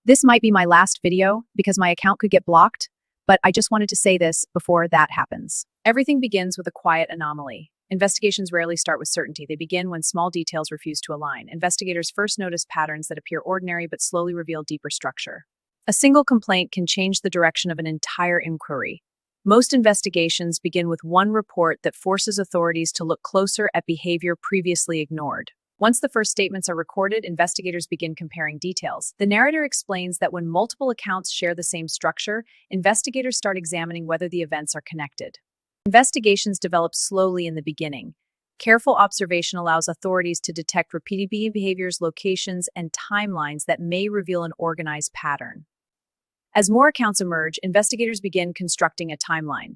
This might be my last video because my account could get blocked, but I just wanted to say this before that happens. Everything begins with a quiet anomaly. Investigations rarely start with certainty. They begin when small details refuse to align. Investigators first notice patterns that appear ordinary but slowly reveal deeper structure. A single complaint can change the direction of an entire inquiry. Most investigations begin with one report that forces authorities to look closer at behavior previously ignored. Once the first statements are recorded, investigators begin comparing details. The narrator explains that when multiple accounts share the same structure, investigators start examining whether the events are connected. Investigations develop slowly in the beginning. Careful observation allows authorities to detect repeated behaviors, locations, and timelines that may reveal an organized pattern. As more accounts emerge, investigators begin constructing a timeline.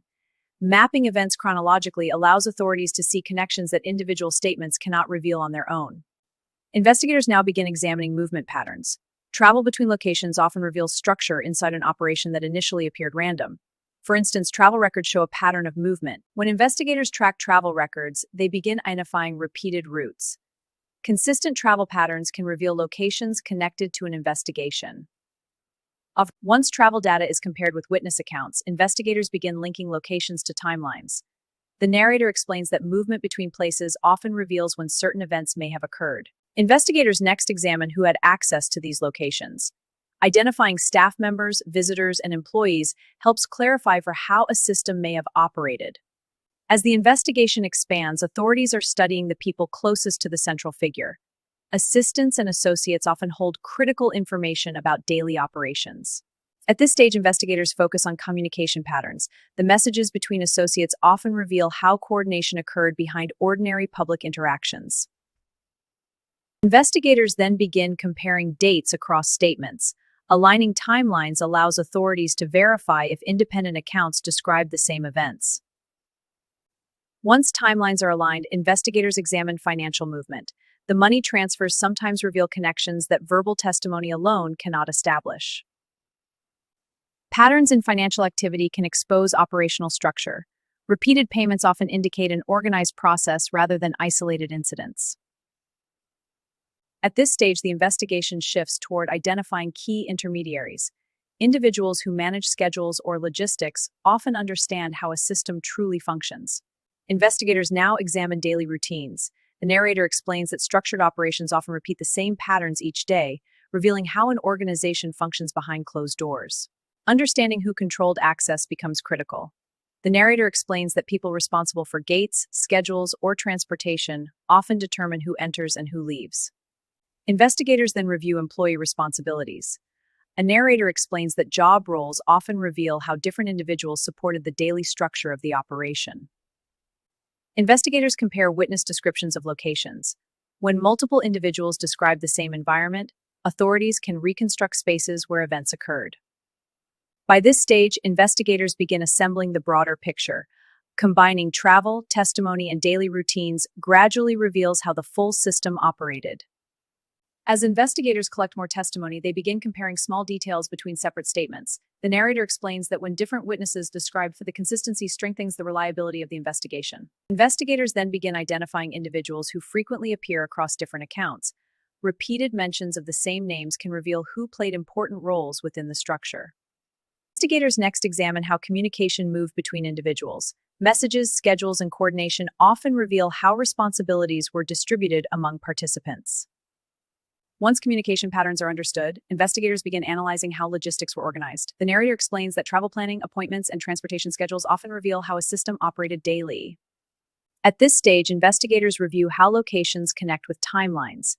Mapping events chronologically allows authorities to see connections that individual statements cannot reveal on their own. Investigators now begin examining movement patterns. Travel between locations often reveals structure inside an operation that initially appeared random. For instance, travel records show a pattern of movement. When investigators track travel records, they begin identifying repeated routes. Consistent travel patterns can reveal locations connected to an investigation. Once travel data is compared with witness accounts, investigators begin linking locations to timelines. The narrator explains that movement between places often reveals when certain events may have occurred. Investigators next examine who had access to these locations. Identifying staff members, visitors, and employees helps clarify for how a system may have operated. As the investigation expands, authorities are studying the people closest to the central figure. Assistants and associates often hold critical information about daily operations. At this stage, investigators focus on communication patterns. The messages between associates often reveal how coordination occurred behind ordinary public interactions. Investigators then begin comparing dates across statements. Aligning timelines allows authorities to verify if independent accounts describe the same events. Once timelines are aligned, investigators examine financial movement. The money transfers sometimes reveal connections that verbal testimony alone cannot establish. Patterns in financial activity can expose operational structure. Repeated payments often indicate an organized process rather than isolated incidents. At this stage, the investigation shifts toward identifying key intermediaries. Individuals who manage schedules or logistics often understand how a system truly functions. Investigators now examine daily routines. The narrator explains that structured operations often repeat the same patterns each day, revealing how an organization functions behind closed doors. Understanding who controlled access becomes critical. The narrator explains that people responsible for gates, schedules, or transportation often determine who enters and who leaves. Investigators then review employee responsibilities. A narrator explains that job roles often reveal how different individuals supported the daily structure of the operation. Investigators compare witness descriptions of locations. When multiple individuals describe the same environment, authorities can reconstruct spaces where events occurred. By this stage, investigators begin assembling the broader picture. Combining travel, testimony, and daily routines gradually reveals how the full system operated. As investigators collect more testimony, they begin comparing small details between separate statements. The narrator explains that when different witnesses describe the consistency strengthens the reliability of the investigation. Investigators then begin identifying individuals who frequently appear across different accounts. Repeated mentions of the same names can reveal who played important roles within the structure. Investigators next examine how communication moved between individuals. Messages, schedules, and coordination often reveal how responsibilities were distributed among participants. Once communication patterns are understood, investigators begin analyzing how logistics were organized. The narrator explains that travel planning, appointments, and transportation schedules often reveal how a system operated daily. At this stage, investigators review how locations connect with timelines.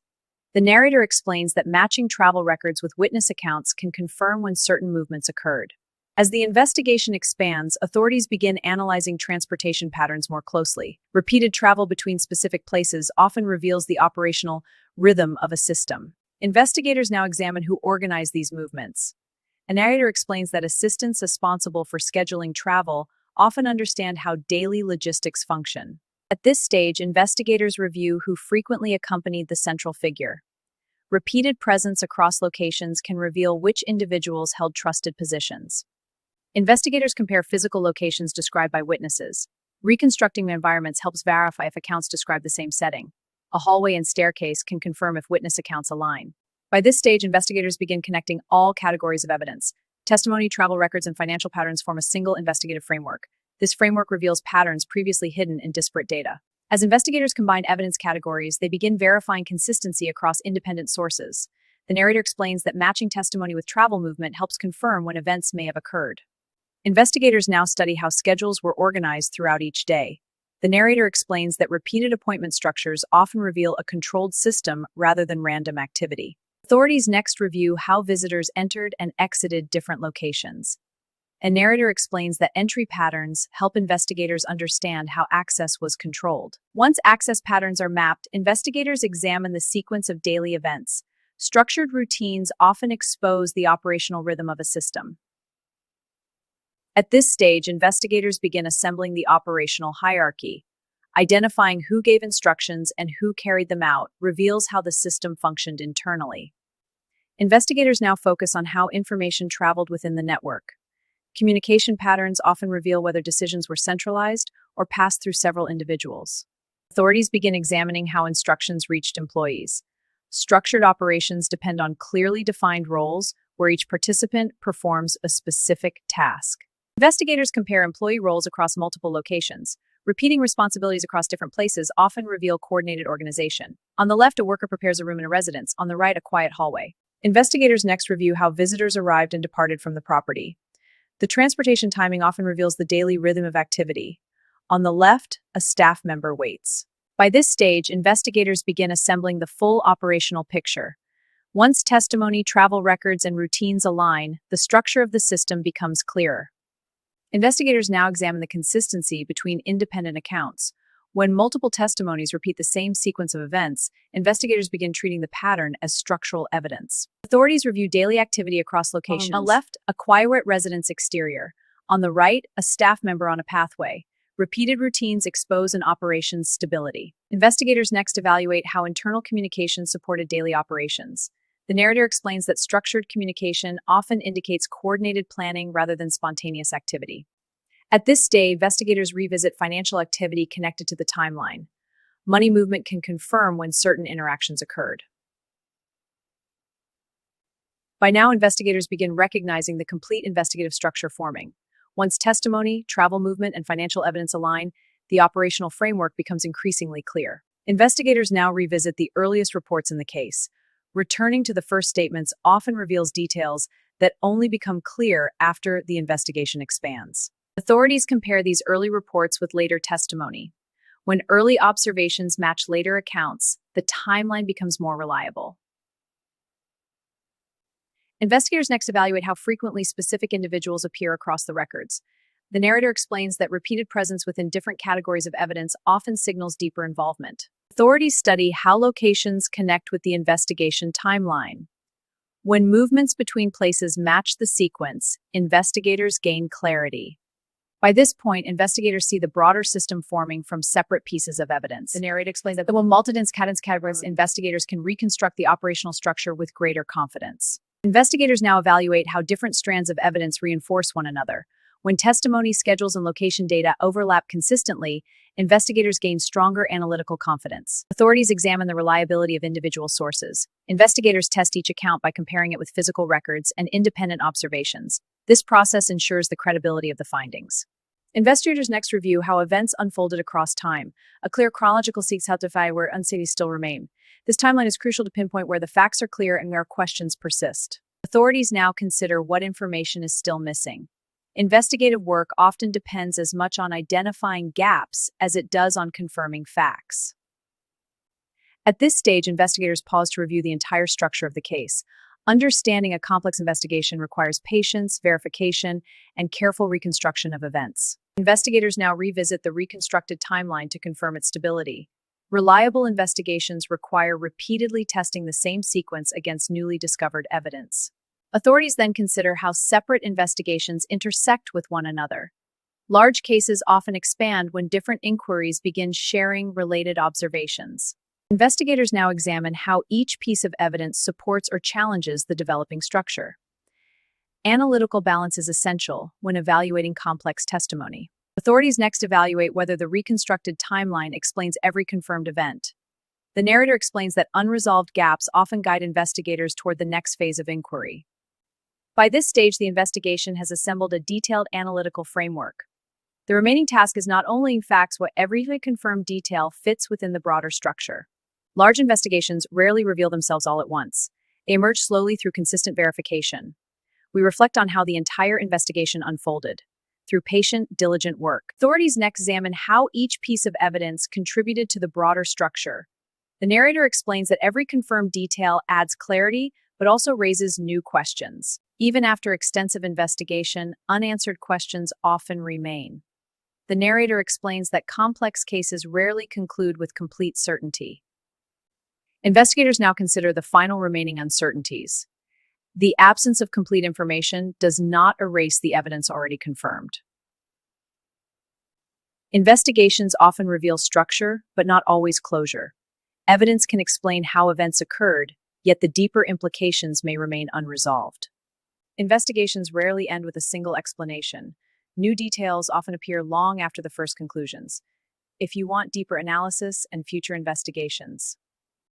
The narrator explains that matching travel records with witness accounts can confirm when certain movements occurred. As the investigation expands, authorities begin analyzing transportation patterns more closely. Repeated travel between specific places often reveals the operational rhythm of a system. Investigators now examine who organized these movements. A narrator explains that assistants responsible for scheduling travel often understand how daily logistics function. At this stage, investigators review who frequently accompanied the central figure. Repeated presence across locations can reveal which individuals held trusted positions. Investigators compare physical locations described by witnesses. Reconstructing environments helps verify if accounts describe the same setting. A hallway and staircase can confirm if witness accounts align. By this stage, investigators begin connecting all categories of evidence. Testimony, travel records, and financial patterns form a single investigative framework. This framework reveals patterns previously hidden in disparate data. As investigators combine evidence categories, they begin verifying consistency across independent sources. The narrator explains that matching testimony with travel movement helps confirm when events may have occurred. Investigators now study how schedules were organized throughout each day. The narrator explains that repeated appointment structures often reveal a controlled system rather than random activity. Authorities next review how visitors entered and exited different locations. A narrator explains that entry patterns help investigators understand how access was controlled. Once access patterns are mapped, investigators examine the sequence of daily events. Structured routines often expose the operational rhythm of a system. At this stage, investigators begin assembling the operational hierarchy. Identifying who gave instructions and who carried them out reveals how the system functioned internally. Investigators now focus on how information traveled within the network. Communication patterns often reveal whether decisions were centralized or passed through several individuals. Authorities begin examining how instructions reached employees. Structured operations depend on clearly defined roles where each participant performs a specific task. Investigators compare employee roles across multiple locations. Repeating responsibilities across different places often reveal coordinated organization. On the left, a worker prepares a room in a residence. On the right, a quiet hallway. Investigators next review how visitors arrived and departed from the property. The transportation timing often reveals the daily rhythm of activity. On the left, a staff member waits. By this stage, investigators begin assembling the full operational picture. Once testimony, travel records, and routines align, the structure of the system becomes clearer. Investigators now examine the consistency between independent accounts. When multiple testimonies repeat the same sequence of events, investigators begin treating the pattern as structural evidence. Authorities review daily activity across locations. On the left, a quiet residence exterior. On the right, a staff member on a pathway. Repeated routines expose an operation's stability. Investigators next evaluate how internal communication supported daily operations. The narrator explains that structured communication often indicates coordinated planning rather than spontaneous activity. At this stage, investigators revisit financial activity connected to the timeline. Money movement can confirm when certain interactions occurred. By now, investigators begin recognizing the complete investigative structure forming. Once testimony, travel movement, and financial evidence align, the operational framework becomes increasingly clear. Investigators now revisit the earliest reports in the case. Returning to the first statements often reveals details that only become clear after the investigation expands. Authorities compare these early reports with later testimony. When early observations match later accounts, the timeline becomes more reliable. Investigators next evaluate how frequently specific individuals appear across the records. The narrator explains that repeated presence within different categories of evidence often signals deeper involvement. Authorities study how locations connect with the investigation timeline. When movements between places match the sequence, investigators gain clarity. By this point, investigators see the broader system forming from separate pieces of evidence. The narrator explains that when multidence cadence categories, investigators can reconstruct the operational structure with greater confidence. Investigators now evaluate how different strands of evidence reinforce one another. When testimony, schedules, and location data overlap consistently, investigators gain stronger analytical confidence. Authorities examine the reliability of individual sources. Investigators test each account by comparing it with physical records and independent observations. This process ensures the credibility of the findings. Investigators next review how events unfolded across time. A clear chronological seeks how to find where uncertainties still remain. This timeline is crucial to pinpoint where the facts are clear and where questions persist. Authorities now consider what information is still missing. Investigative work often depends as much on identifying gaps as it does on confirming facts. At this stage, investigators pause to review the entire structure of the case. Understanding a complex investigation requires patience, verification, and careful reconstruction of events. Investigators now revisit the reconstructed timeline to confirm its stability. Reliable investigations require repeatedly testing the same sequence against newly discovered evidence. Authorities then consider how separate investigations intersect with one another. Large cases often expand when different inquiries begin sharing related observations. Investigators now examine how each piece of evidence supports or challenges the developing structure. Analytical balance is essential when evaluating complex testimony. Authorities next evaluate whether the reconstructed timeline explains every confirmed event. The narrator explains that unresolved gaps often guide investigators toward the next phase of inquiry. By this stage, the investigation has assembled a detailed analytical framework. The remaining task is not only facts what every confirmed detail fits within the broader structure. Large investigations rarely reveal themselves all at once. They emerge slowly through consistent verification. We reflect on how the entire investigation unfolded. Through patient, diligent work, authorities next examine how each piece of evidence contributed to the broader structure. The narrator explains that every confirmed detail adds clarity, but also raises new questions. Even after extensive investigation, unanswered questions often remain. The narrator explains that complex cases rarely conclude with complete certainty. Investigators now consider the final remaining uncertainties. The absence of complete information does not erase the evidence already confirmed. Investigations often reveal structure, but not always closure. Evidence can explain how events occurred, yet the deeper implications may remain unresolved. Investigations rarely end with a single explanation. New details often appear long after the first conclusions. If you want deeper analysis and future investigations,